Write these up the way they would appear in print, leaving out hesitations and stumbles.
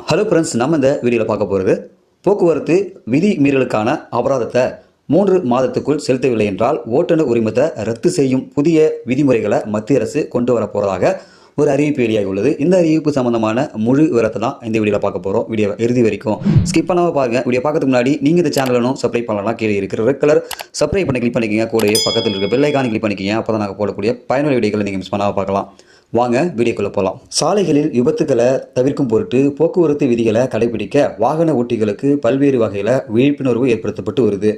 Hello friends, நம்ம இந்த வீடியோவில் பார்க்க போகிறது போக்குவரத்து விதி மீறலுக்கான அபராதத்தை 3 மாதத்துக்குள் செலுத்தவில்லை என்றால் ஓட்டுநர் உரிமத்தை ரத்து செய்யும் புதிய விதிமுறைகளை மத்திய அரசு கொண்டு வர போகிறதாக ஒரு அறிவிப்பு வெளியாகி உள்ளது. இந்த அறிவிப்பு சம்பந்தமான முழு விவரத்தை தான் இந்த வீடியோவில் பார்க்க போகிறோம். வீடியோ இறுதி வரைக்கும் ஸ்கிப் பண்ணாமல் பாருங்கள். வீடியோ பார்க்கறதுக்கு முன்னாடி நீங்கள் இந்த சேனலும் சப்ஸ்கிரைப் பண்ணலாம். கீழே இருக்கிற ரெட் கலர் சப்ஸ்கிரைப் பண்ணி கிளிக் பண்ணிக்கோங்க. கூடவே பக்கத்தில் இருக்க பெல் ஐகானை கிளிக் பண்ணிக்கோங்க. அப்போ தான் நாங்கள் போடக்கூடிய பயனுள்ள வீடியோக்களை நீங்கள் மிஸ் பண்ணாமல் பார்க்கலாம். வாங்க வீடியோக்குள்ளே போகலாம். சாலைகளில் விபத்துக்களை தவிர்க்கும் பொருட்டு போக்குவரத்து விதிகளை கடைபிடிக்க வாகன ஓட்டிகளுக்கு பல்வேறு வகையில் விழிப்புணர்வு ஏற்படுத்தப்பட்டு வருது.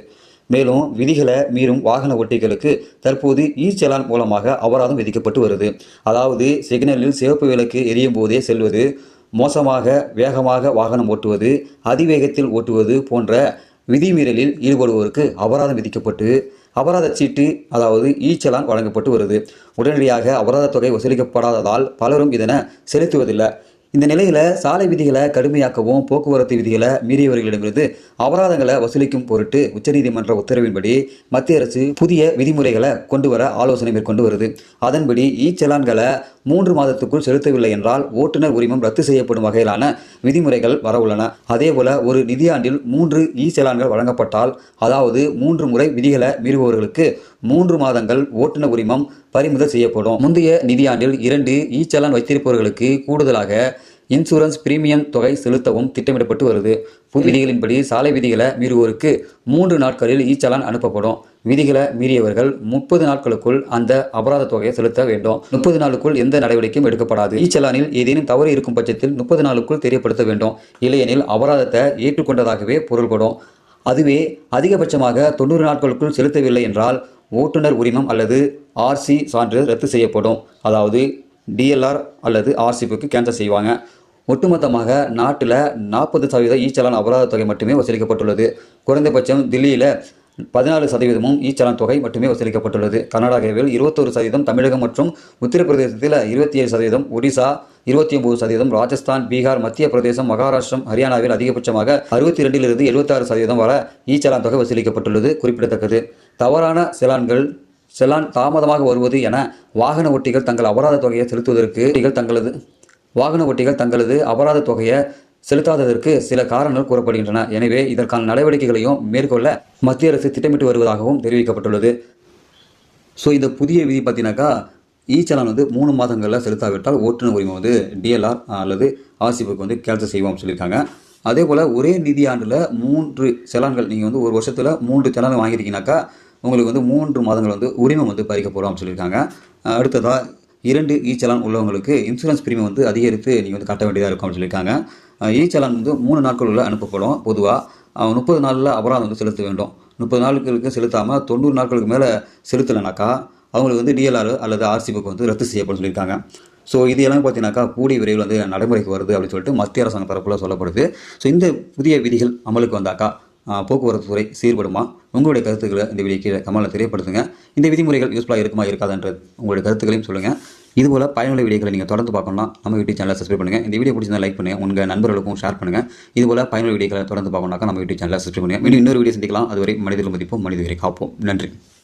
மேலும் விதிகளை மீறும் வாகன ஓட்டிகளுக்கு தற்போது செலான் மூலமாக அபராதம் விதிக்கப்பட்டு வருது. அதாவது சிக்னலில் சிவப்பு விளக்கு எரியும் போதே செல்வது, மோசமாக வேகமாக வாகனம் ஓட்டுவது, அதிவேகத்தில் ஓட்டுவது போன்ற விதிமீறலில் ஈடுபடுவோருக்கு அபராதம் விதிக்கப்பட்டு அபராத சீட்டு அதாவது செலான் வழங்கப்பட்டு வருது. உடனடியாக அபராத தொகை வசூலிக்கப்படாததால் பலரும் இதனை செலுத்துவதில்லை. இந்த நிலையில் சாலை விதிகளை கடுமையாக்கவும் போக்குவரத்து விதிகளை மீறியவர்களிடமிருந்து அபராதங்களை வசூலிக்கும் பொருட்டு உச்சநீதிமன்ற உத்தரவின்படி மத்திய அரசு புதிய விதிமுறைகளை கொண்டு வர ஆலோசனை மேற்கொண்டு வருது. அதன்படி செலான்களை 3 மாதத்துக்குள் செலுத்தவில்லை என்றால் ஓட்டுநர் உரிமம் ரத்து செய்யப்படும் வகையிலான விதிமுறைகள் வரவுள்ளன. அதேபோல ஒரு நிதியாண்டில் 3 செலான்கள் வழங்கப்பட்டால், அதாவது 3 முறை விதிகளை மீறுபவர்களுக்கு 3 மாதங்கள் ஓட்டுநர் உரிமம் பறிமுதல் செய்யப்படும். முந்தைய நிதியாண்டில் 2 செலான் வைத்திருப்பவர்களுக்கு கூடுதலாக இன்சூரன்ஸ் பிரீமியம் தொகை செலுத்தவும் திட்டமிடப்பட்டு வருது. புது விதிகளின்படி சாலை விதிகளை மீறுவோருக்கு 3 நாட்களில் செலான் அனுப்பப்படும். விதிகளை மீறியவர்கள் 30 நாட்களுக்குள் அந்த அபராத தொகையை செலுத்த வேண்டும். 30 நாளுக்குள் எந்த நடவடிக்கையும் எடுக்கப்படாது. செலானில் ஏதேனும் தவறு இருக்கும் பட்சத்தில் 30 நாளுக்குள் தெரியப்படுத்த வேண்டும். இல்லையெனில் அபராதத்தை ஏற்றுக்கொண்டதாகவே பொருள்படும். அதுவே அதிகபட்சமாக 90 நாட்களுக்குள் செலுத்தவில்லை என்றால் ஓட்டுநர் உரிமம் அல்லது ஆர்சி சான்று ரத்து செய்யப்படும். அதாவது டிஎல்ஆர் அல்லது ஆர்சிபுக்கு கேன்சல் செய்வாங்க. ஒட்டுமொத்தமாக நாட்டில் 40% செலான் அபராத தொகை மட்டுமே வசூலிக்கப்பட்டுள்ளது. குறைந்தபட்சம் தில்லியில் 14% செலான் தொகை மட்டுமே வசூலிக்கப்பட்டுள்ளது. கர்நாடகாவில் 21%, தமிழகம் மற்றும் உத்தரப்பிரதேசத்தில் 27%, ஒடிசா 29%, ராஜஸ்தான், பீகார், மத்திய பிரதேசம், மகாராஷ்டிரம், ஹரியானாவில் அதிகபட்சமாக 62% 76% வரை செலான் தொகை வசூலிக்கப்பட்டுள்ளது குறிப்பிடத்தக்கது. தவறான செலான் தாமதமாக வருவது என வாகன ஓட்டிகள் தங்கள் அபராத தொகையை செலுத்துவதற்கு வாகன ஓட்டிகள் தங்களது அபராத தொகையை செலுத்தாததற்கு சில காரணங்கள் கூறப்படுகின்றன. எனவே இதற்கான நடவடிக்கைகளையும் மேற்கொள்ள மத்திய அரசு திட்டமிட்டு வருவதாகவும் தெரிவிக்கப்பட்டுள்ளது. ஸோ இந்த புதிய விதி பார்த்தீங்கன்னாக்கா செலான் 3 மாதங்களில் செலுத்தாவிட்டால் ஓட்டுநர் உரிமம் டிஎல்ஆர் அல்லது ஆர்சிபுக்கு கேன்சல் செய்வோம்னு சொல்லியிருக்காங்க. அதே போல் ஒரே நிதியாண்டில் 3 செலான்கள் நீங்கள் ஒரு வருஷத்தில் 3 செலான் வாங்கியிருக்கீங்கனாக்கா உங்களுக்கு 3 மாதங்கள் உரிமம் பறிக்கப்படும் சொல்லியிருக்காங்க. அடுத்ததாக 2 செலான் உள்ளவங்களுக்கு இன்சூரன்ஸ் பிரீமியம் அதிகரித்து நீங்கள் கட்ட வேண்டியதாக இருக்கும்னு சொல்லியிருக்காங்க. செலான் 3 நாட்களுள்ள அனுப்பப்படும். பொதுவாக 30 நாளில் அபராதம் செலுத்த வேண்டும். 30 நாட்களுக்கு செலுத்தாமல் 90 நாட்களுக்கு மேலே செலுத்தலைனாக்கா அவங்களுக்கு டிஎல்ஆர் அல்லது ஆர்சிபுக்கு ரத்து செய்யப்படும் சொல்லியிருக்காங்க. ஸோ இது எல்லாம் பார்த்தீங்கன்னாக்கா கூடிய விரைவில் நடைமுறைக்கு வருது அப்படின்னு சொல்லிட்டு மத்திய அரசாங்க தரப்புல சொல்லப்படுது. ஸோ இந்த புதிய விதிகள் அமலுக்கு வந்தாக்கா போக்குவரத்து துறை சீர்படுமா? உங்களுடைய கருத்துக்களை இந்த வீடியோ கீழே கமெண்ட்ல தெரியப்படுத்துங்க. இந்த விதிமுறைகள் யூஸ்ஃபுல்லாக இருக்குமா இருக்காதுன்றது உங்களுடைய கருத்துக்களையும் சொல்லுங்கள். இதுபோல் பயனுள்ள வீடியோக்களை நீங்கள் தொடர்ந்து பார்க்கணும்னா நம்ம யூடியூப் சேனலை சப்ஸ்கிரைப் பண்ணுங்கள். இந்த வீடியோ பிடிச்சிருந்தா லைக் பண்ணுங்கள், உங்கள் நண்பர்களுக்கும் ஷேர் பண்ணுங்கள். இதுபோல் பயனுள்ள வீடியோக்களை தொடர்ந்து பார்க்கணும்னா நம்ம யூடியூப் சேனலை சப்ஸ்கிரைப் பண்ணுங்கள். மீண்டும் இன்னொரு வீடியோ சந்திக்கலாம். அதுவரை மனிதர்கள் மதிப்போம், மனித உயிரை காப்போம். நன்றி.